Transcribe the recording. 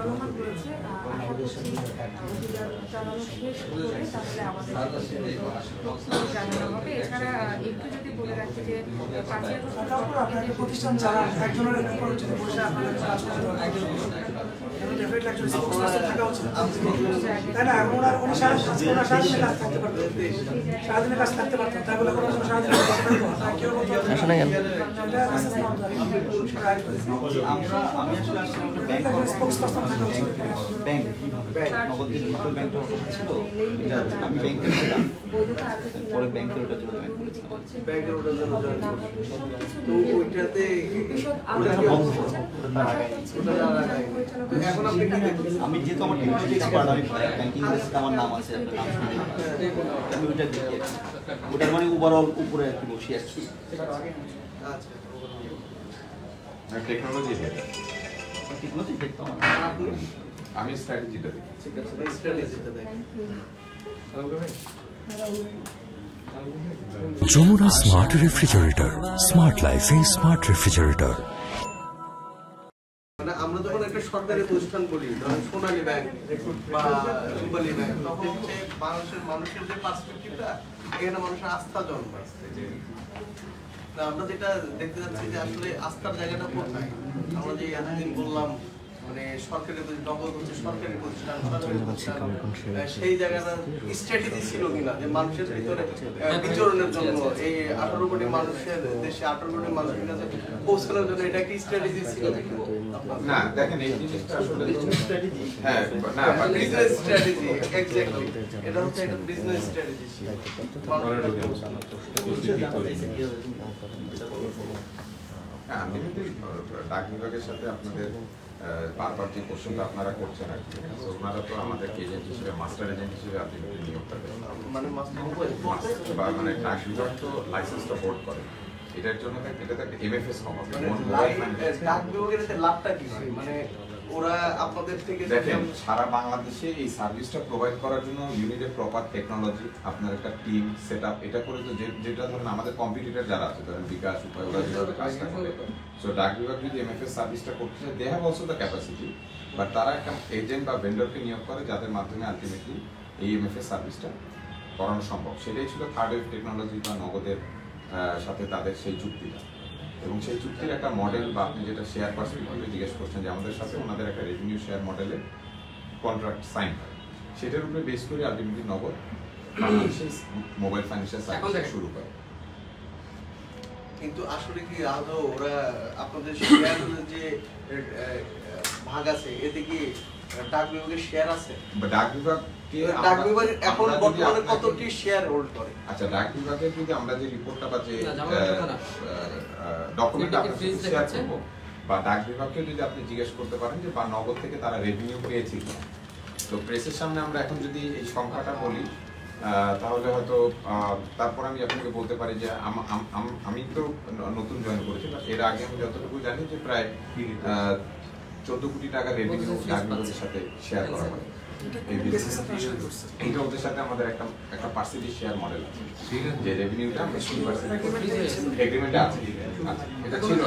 চলমান রয়েছে, আশা করছি অভিযান চালানো শেষ করে তাহলে আমাদের জানানো হবে। এছাড়া একটু যদি বলে রাখি যে 5ই আগস্ট প্রতিষ্ঠান যারা একজনের উপর যদি বসে আপনাদের কাজ করতে থাকা উচিত, তাই না? উনি সারাদিনে কাজ থাকতে পারতেন, সারাদিনে কাজ থাকতে পারতেন, তাই বলে কোনো সারাদিন কেউ আমি ব্যাংকে ছিলাম, পরে ব্যাংকের ওটার জন্য তো ওইটাতে আমি যেহেতু আমার টেকনোলজি এক্সপার্ট, আমি ব্যাংকিং ইন্ডাস্ট্রিতে আমার নাম আছে, আপনার নাম শুনে আমি ওইটা দেখি, ওটার মানে ওভারঅল উপরে আর কি বসে আসছি। টেকনোলজি টেকনোলজি দেখতাম আমি স্ট্র্যাটেজিটা দেখি। যমুনা স্মার্ট রেফ্রিজারেটর, স্মার্ট লাইফে স্মার্ট রেফ্রিজারেটর। মানে আমরা যখন একটা সরকারি প্রতিষ্ঠান বলি, ধরেন সোনালী ব্যাংক বা রূপালী ব্যাংক, তখন হচ্ছে মানুষের যে পার্সপেক্টিভটা, এখানে মানুষের আস্থা জন্মাচ্ছে। আমরা যেটা দেখতে যাচ্ছি যে আসলে আস্থার জায়গাটা কোথায়। আমরা যে এতদিন বললাম মানে সরকারি নগদ হচ্ছে সরকারি প্রতিষ্ঠান, সেই জায়গাটা স্ট্র্যাটেজি ছিল কিনা যে মানুষের ভিতরে বিচরণের জন্য, এই 18 কোটি মানুষের দেশে 18 কোটি মানুষের কাছে পৌঁছানোর জন্য এটা কি স্ট্র্যাটেজি ছিল? না, দেখেন এই জিনিসটা আসলে স্ট্র্যাটেজি, হ্যাঁ না বিজনেস স্ট্র্যাটেজি, এক্স্যাক্টলি এটা হচ্ছে একটা বিজনেস স্ট্র্যাটেজি ছিল। হ্যাঁ, আমি কিন্তু ডাক বিভাগের সাথে আপনাদের বারবার যে কোশ্চেনটা আপনারা করছেন আর কি, ওনারা তো আমাদের এজেন্ট হিসেবে, মাস্টার এজেন্ট হিসেবে আলটিমেটলি নিয়োগ করেন, মানে বা মানে ডাক বিভাগ তো লাইসেন্সটা বোর্ড করে, এটার জন্য এটা তো একটা এমএফএস কমার্স। ডাক বিভাগের লাভটা কি? মানে ওরা আপনাদের থেকে দেখেন সারা বাংলাদেশে এই সার্ভিসটা প্রোভাইড করার জন্য ইউনিটের প্রপার টেকনোলজি, আপনার একটা টিম সেট আপ, এটা করে তো যেটা ধরেন আমাদের কম্পিটিটর যারা আছে, ধরেন বিকাশ, উপায়, ওরা যেভাবে কাজটা করে, সো ডাক বিভাগ যদি এমএফএস সার্ভিসটা করতে চায়, they have also the capacity, but তারা একটা এজেন্ট বা ভেন্ডরকে নিয়োগ করে যাদের মাধ্যমে আলটিমেটলি এই এমএফএস সার্ভিসটা করানো সম্ভব। সেটাই ছিল থার্ড ওয়েভ টেকনোলজি বা নগদের সাথে তাদের সেই চুক্তিটা, এবং সেই চুক্তির একটা মডেল বা আপনি যেটা শেয়ার পার্সপেক্টিভে জিজ্ঞেস করছেন যে আমাদের সাথে ওনাদের একটা রেভিনিউ শেয়ার মডেলে কন্ট্রাক্ট সাইন হয়, সেটার উপরে বেস করে আলটিমেটলি নগদ বাংলাদেশের মোবাইল ফাইন্যান্সিয়াল সার্ভিস শুরু করে। কিন্তু আসলে কি আদৌ ওরা আপনাদের শেয়ারের যে ভাগ আছে, এতে কি ডাক বিভাগের শেয়ার আছে? ডাক বিভাগ এখন বর্তমানে কতটি শেয়ার হোল্ড করে? আচ্ছা, ডাক বিভাগের যদি আমরা যে রিপোর্টটা বা যে ডকুমেন্ট শেয়ার করবো, বা ডাক বিভাগকে যদি আপনি জিজ্ঞেস করতে পারেন যে বা নগদ থেকে তারা রেভিনিউ পেয়েছে কিনা, তো প্রেসের সামনে আমরা এখন যদি এই সংখ্যাটা বলি তাহলে হয়তো তারপর আমি আপনাকে বলতে পারি যে আমি তো নতুন জয়েন করেছি, এর আগে আমি যতটুকু জানি যে প্রায় 14 কোটি টাকা রেভিনিউ ডাক বিভাগের সাথে শেয়ার করা হয়। এইটা ওদের সাথে আমাদের একটা পার্সেন্টেজ শেয়ার মডেল আছে, যে রেভিনিউটা 20% এগ্রিমেন্টে আছে, এটা ছিল